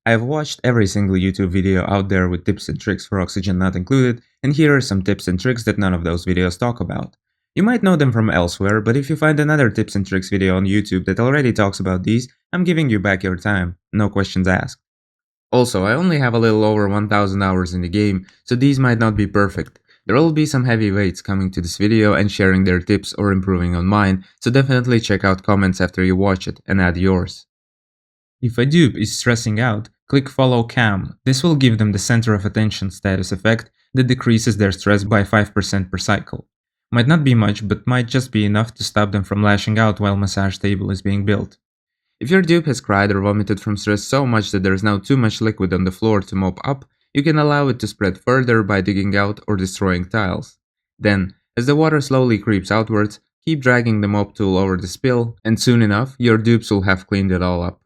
I've watched every single YouTube video out there with tips and tricks for oxygen not included, and here are some tips and tricks that none of those videos talk about. You might know them from elsewhere, but if you find another tips and tricks video on YouTube that already talks about these, I'm giving you back your time, no questions asked. Also, I only have a little over 1000 hours in the game, so these might not be perfect. There will be some heavyweights coming to this video and sharing their tips or improving on mine, so definitely check out comments after you watch it and add yours. If a dupe is stressing out, click Follow Cam. This will give them the center of attention status effect that decreases their stress by 5% per cycle. Might not be much, but might just be enough to stop them from lashing out while massage table is being built. If your dupe has cried or vomited from stress so much that there is now too much liquid on the floor to mop up, you can allow it to spread further by digging out or destroying tiles. Then, as the water slowly creeps outwards, keep dragging the mop tool over the spill, and soon enough, your dupes will have cleaned it all up.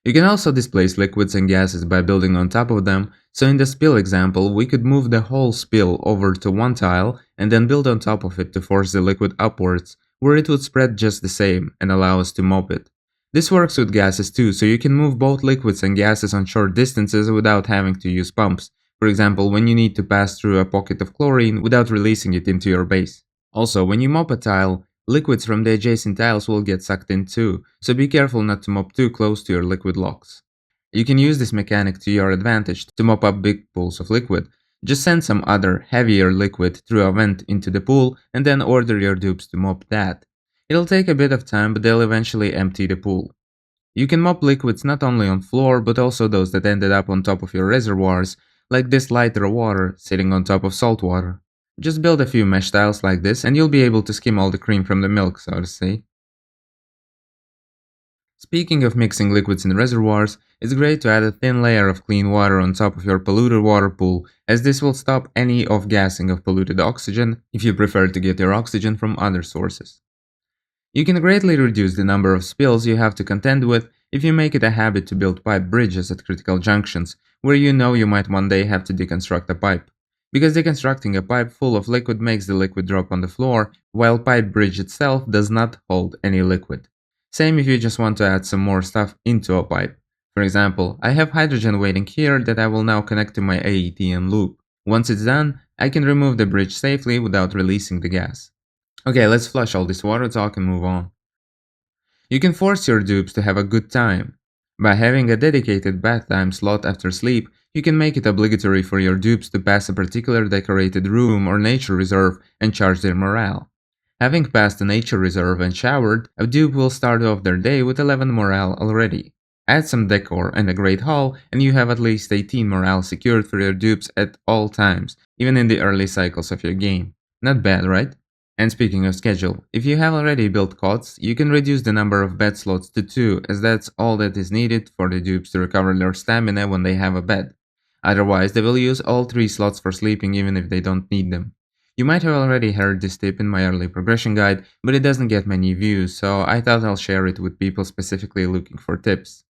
You can also displace liquids and gases by building on top of them, so in the spill example, we could move the whole spill over to one tile and then build on top of it to force the liquid upwards, where it would spread just the same and allow us to mop it. This works with gases too, so you can move both liquids and gases on short distances without having to use pumps, for example when you need to pass through a pocket of chlorine without releasing it into your base. Also, when you mop a tile, liquids from the adjacent tiles will get sucked in too, so be careful not to mop too close to your liquid locks. You can use this mechanic to your advantage to mop up big pools of liquid. Just send some other, heavier liquid through a vent into the pool and then order your dupes to mop that. It'll take a bit of time, but they'll eventually empty the pool. You can mop liquids not only on floor, but also those that ended up on top of your reservoirs, like this lighter water sitting on top of salt water. Just build a few mesh tiles like this and you'll be able to skim all the cream from the milk, so to say. Speaking of mixing liquids in reservoirs, it's great to add a thin layer of clean water on top of your polluted water pool, as this will stop any off-gassing of polluted oxygen if you prefer to get your oxygen from other sources. You can greatly reduce the number of spills you have to contend with if you make it a habit to build pipe bridges at critical junctions, where you know you might one day have to deconstruct a pipe. Because deconstructing a pipe full of liquid makes the liquid drop on the floor, while pipe bridge itself does not hold any liquid. Same if you just want to add some more stuff into a pipe. For example, I have hydrogen waiting here that I will now connect to my AETN loop. Once it's done, I can remove the bridge safely without releasing the gas. Okay, let's flush all this water talk and move on. You can force your dupes to have a good time. By having a dedicated Bathtime slot after sleep, you can make it obligatory for your dupes to pass a particular decorated room or nature reserve and charge their morale. Having passed the nature reserve and showered, a dupe will start off their day with 11 morale already. Add some decor and a great haul and you have at least 18 morale secured for your dupes at all times, even in the early cycles of your game. Not bad, right? And speaking of schedule, if you have already built cots, you can reduce the number of bed slots to 2, as that's all that is needed for the dupes to recover their stamina when they have a bed. Otherwise, they will use all 3 slots for sleeping even if they don't need them. You might have already heard this tip in my early progression guide, but it doesn't get many views, so I thought I'll share it with people specifically looking for tips.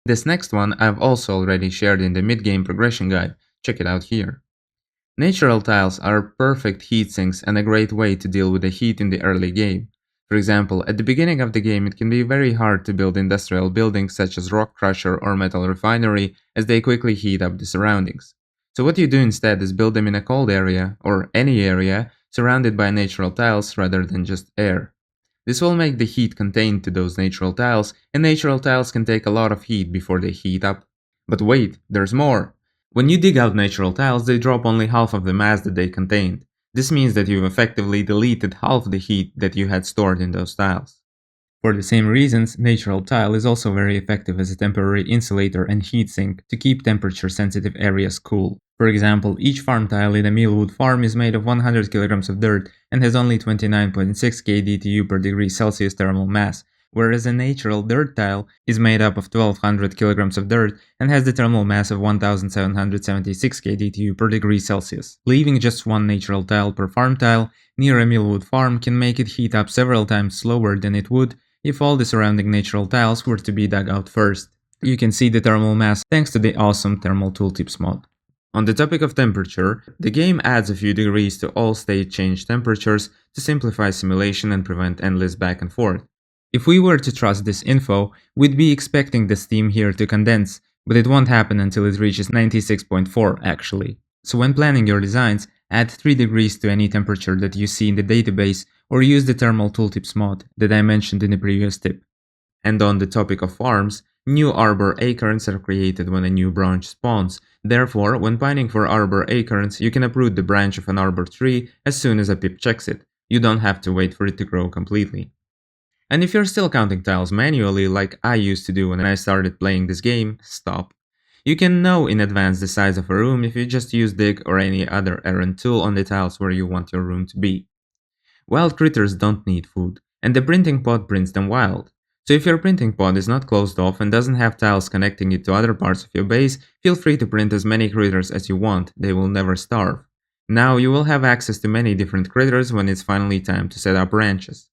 This next one I've also already shared in the mid-game progression guide, check it out here. Natural tiles are perfect heat sinks and a great way to deal with the heat in the early game. For example, at the beginning of the game it can be very hard to build industrial buildings such as rock crusher or metal refinery, as they quickly heat up the surroundings. So what you do instead is build them in a cold area, or any area, surrounded by natural tiles rather than just air. This will make the heat contained to those natural tiles, and natural tiles can take a lot of heat before they heat up. But wait, there's more! When you dig out natural tiles, they drop only half of the mass that they contained. This means that you've effectively deleted half the heat that you had stored in those tiles. For the same reasons, natural tile is also very effective as a temporary insulator and heat sink to keep temperature-sensitive areas cool. For example, each farm tile in a Mealwood farm is made of 100 kg of dirt and has only 29.6 kDTU per degree Celsius thermal mass, whereas a natural dirt tile is made up of 1200 kg of dirt and has the thermal mass of 1776 kDTU per degree Celsius. Leaving just one natural tile per farm tile near a Mealwood farm can make it heat up several times slower than it would if all the surrounding natural tiles were to be dug out first. You can see the thermal mass thanks to the awesome Thermal Tooltips mod. On the topic of temperature, the game adds a few degrees to all state change temperatures to simplify simulation and prevent endless back and forth. If we were to trust this info, we'd be expecting the steam here to condense, but it won't happen until it reaches 96.4 actually. So when planning your designs, add 3 degrees to any temperature that you see in the database or use the thermal tooltips mod that I mentioned in the previous tip. And on the topic of farms, new Arbor acorns are created when a new branch spawns. Therefore, when pining for Arbor acorns, you can uproot the branch of an Arbor tree as soon as a pip checks it. You don't have to wait for it to grow completely. And if you're still counting tiles manually like I used to do when I started playing this game, stop. You can know in advance the size of a room if you just use dig or any other errand tool on the tiles where you want your room to be. Wild critters don't need food, and the printing pod prints them wild. So if your printing pod is not closed off and doesn't have tiles connecting it to other parts of your base, feel free to print as many critters as you want, they will never starve. Now you will have access to many different critters when it's finally time to set up ranches.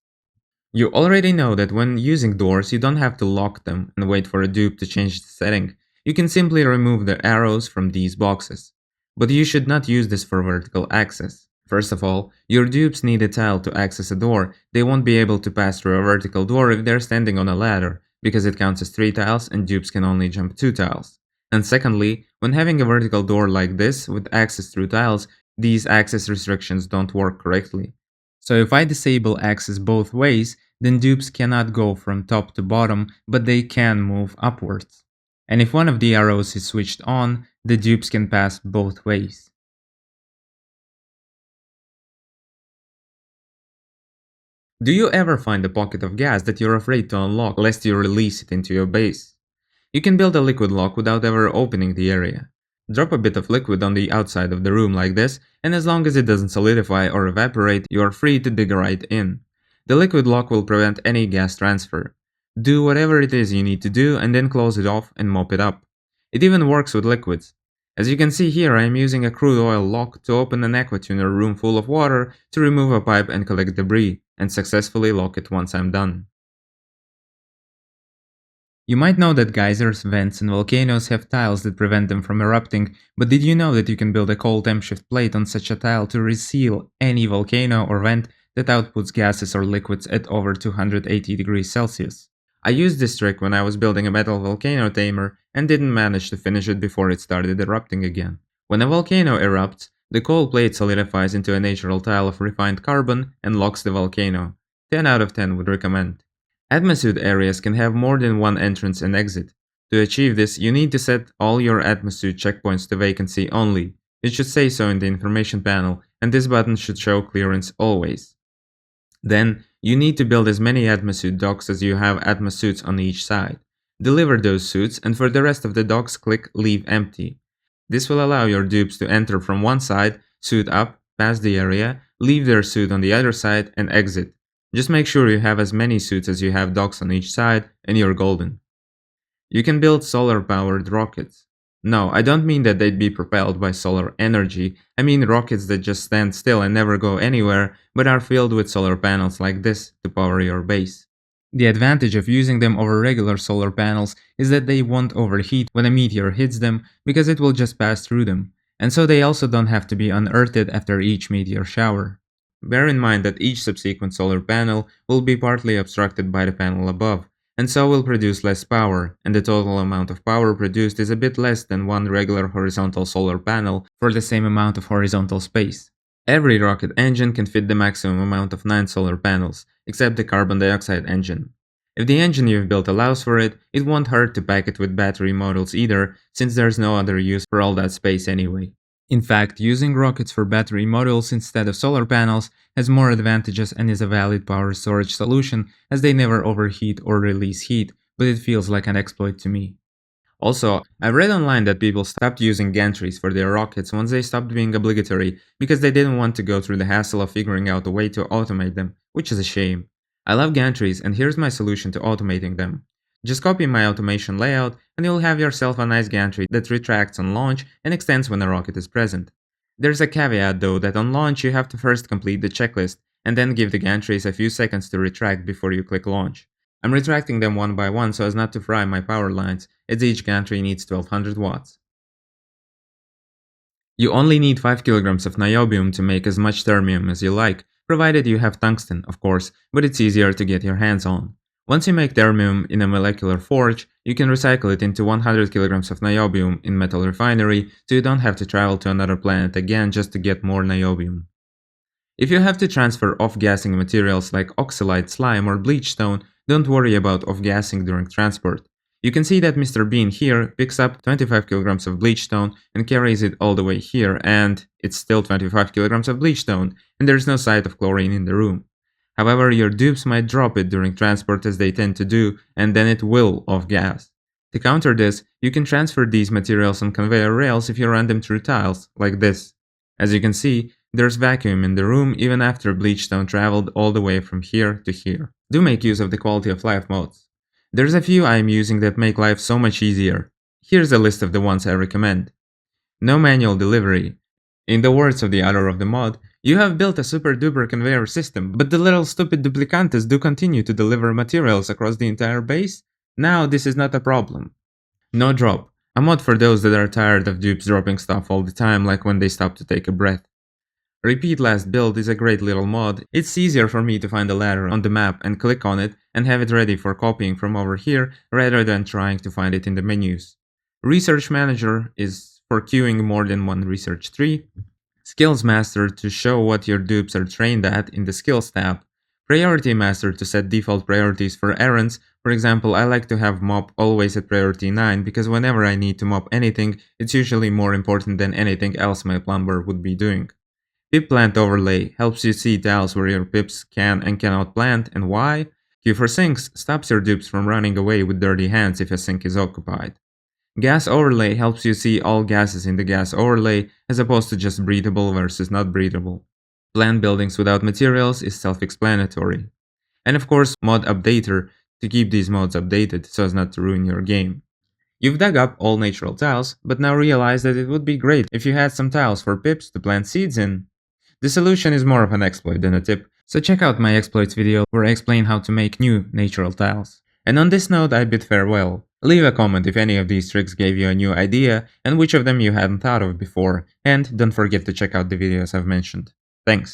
You already know that when using doors, you don't have to lock them and wait for a dupe to change the setting. You can simply remove the arrows from these boxes. But you should not use this for vertical access. First of all, your dupes need a tile to access a door. They won't be able to pass through a vertical door if they're standing on a ladder, because it counts as 3 tiles and dupes can only jump 2 tiles. And secondly, when having a vertical door like this with access through tiles, these access restrictions don't work correctly. So if I disable access both ways, then dupes cannot go from top to bottom, but they can move upwards. And if one of the arrows is switched on, the dupes can pass both ways. Do you ever find a pocket of gas that you're afraid to unlock lest you release it into your base? You can build a liquid lock without ever opening the area. Drop a bit of liquid on the outside of the room like this, and as long as it doesn't solidify or evaporate, you are free to dig right in. The liquid lock will prevent any gas transfer. Do whatever it is you need to do and then close it off and mop it up. It even works with liquids. As you can see here, I am using a crude oil lock to open an aquatuner room full of water to remove a pipe and collect debris, and successfully lock it once I'm done. You might know that geysers, vents, and volcanoes have tiles that prevent them from erupting, but did you know that you can build a cold temp shift plate on such a tile to reseal any volcano or vent that outputs gases or liquids at over 280 degrees Celsius? I used this trick when I was building a metal volcano tamer and didn't manage to finish it before it started erupting again. When a volcano erupts, the cold plate solidifies into a natural tile of refined carbon and locks the volcano. 10 out of 10 would recommend. Atmosuit areas can have more than one entrance and exit. To achieve this, you need to set all your Atmosuit checkpoints to vacancy only. It should say so in the information panel, and this button should show clearance always. Then, you need to build as many Atmosuit docks as you have Atmosuits on each side. Deliver those suits, and for the rest of the docks click Leave Empty. This will allow your dupes to enter from one side, suit up, pass the area, leave their suit on the other side, and exit. Just make sure you have as many suits as you have docks on each side, and you're golden. You can build solar-powered rockets. No, I don't mean that they'd be propelled by solar energy. I mean rockets that just stand still and never go anywhere, but are filled with solar panels like this to power your base. The advantage of using them over regular solar panels is that they won't overheat when a meteor hits them because it will just pass through them, and so they also don't have to be unearthed after each meteor shower. Bear in mind that each subsequent solar panel will be partly obstructed by the panel above, and so will produce less power, and the total amount of power produced is a bit less than one regular horizontal solar panel for the same amount of horizontal space. Every rocket engine can fit the maximum amount of 9 solar panels, except the carbon dioxide engine. If the engine you've built allows for it, it won't hurt to pack it with battery modules either, since there's no other use for all that space anyway. In fact, using rockets for battery modules instead of solar panels has more advantages and is a valid power storage solution as they never overheat or release heat, but it feels like an exploit to me. Also, I've read online that people stopped using gantries for their rockets once they stopped being obligatory because they didn't want to go through the hassle of figuring out a way to automate them, which is a shame. I love gantries and here's my solution to automating them. Just copy my automation layout and you'll have yourself a nice gantry that retracts on launch and extends when a rocket is present. There's a caveat though that on launch you have to first complete the checklist and then give the gantries a few seconds to retract before you click launch. I'm retracting them one by one so as not to fry my power lines, as each gantry needs 1200 watts. You only need 5 kilograms of niobium to make as much thermium as you like, provided you have tungsten, of course, but it's easier to get your hands on. Once you make termium in a molecular forge, you can recycle it into 100 kilograms of niobium in metal refinery, so you don't have to travel to another planet again just to get more niobium. If you have to transfer off-gassing materials like oxalite, slime, or bleach stone, don't worry about off-gassing during transport. You can see that Mr. Bean here picks up 25 kilograms of bleach stone and carries it all the way here, and it's still 25 kilograms of bleach stone, and there's no sight of chlorine in the room. However, your dupes might drop it during transport as they tend to do, and then it will off-gas. To counter this, you can transfer these materials on conveyor rails if you run them through tiles, like this. As you can see, there's vacuum in the room even after bleach stone traveled all the way from here to here. Do make use of the quality of life modes. There's a few I'm using that make life so much easier. Here's a list of the ones I recommend. No manual delivery. In the words of the author of the mod, you have built a super duper conveyor system, but the little stupid duplicantes do continue to deliver materials across the entire base? Now this is not a problem. No drop. A mod for those that are tired of dupes dropping stuff all the time, like when they stop to take a breath. Repeat last build is a great little mod. It's easier for me to find a ladder on the map and click on it and have it ready for copying from over here rather than trying to find it in the menus. Research Manager is for queuing more than one research tree. Skills Master to show what your dupes are trained at in the Skills tab. Priority Master to set default priorities for errands. For example, I like to have mop always at priority 9 because whenever I need to mop anything, it's usually more important than anything else my plumber would be doing. Pip Plant Overlay helps you see tiles where your pips can and cannot plant and why. Q for Sinks stops your dupes from running away with dirty hands if a sink is occupied. Gas Overlay helps you see all gases in the gas overlay as opposed to just breathable versus not breathable. Plan buildings without materials is self-explanatory. And of course, Mod Updater to keep these mods updated so as not to ruin your game. You've dug up all natural tiles, but now realize that it would be great if you had some tiles for pips to plant seeds in. The solution is more of an exploit than a tip, so check out my exploits video where I explain how to make new natural tiles. And on this note, I bid farewell. Leave a comment if any of these tricks gave you a new idea and which of them you hadn't thought of before, and don't forget to check out the videos I've mentioned. Thanks.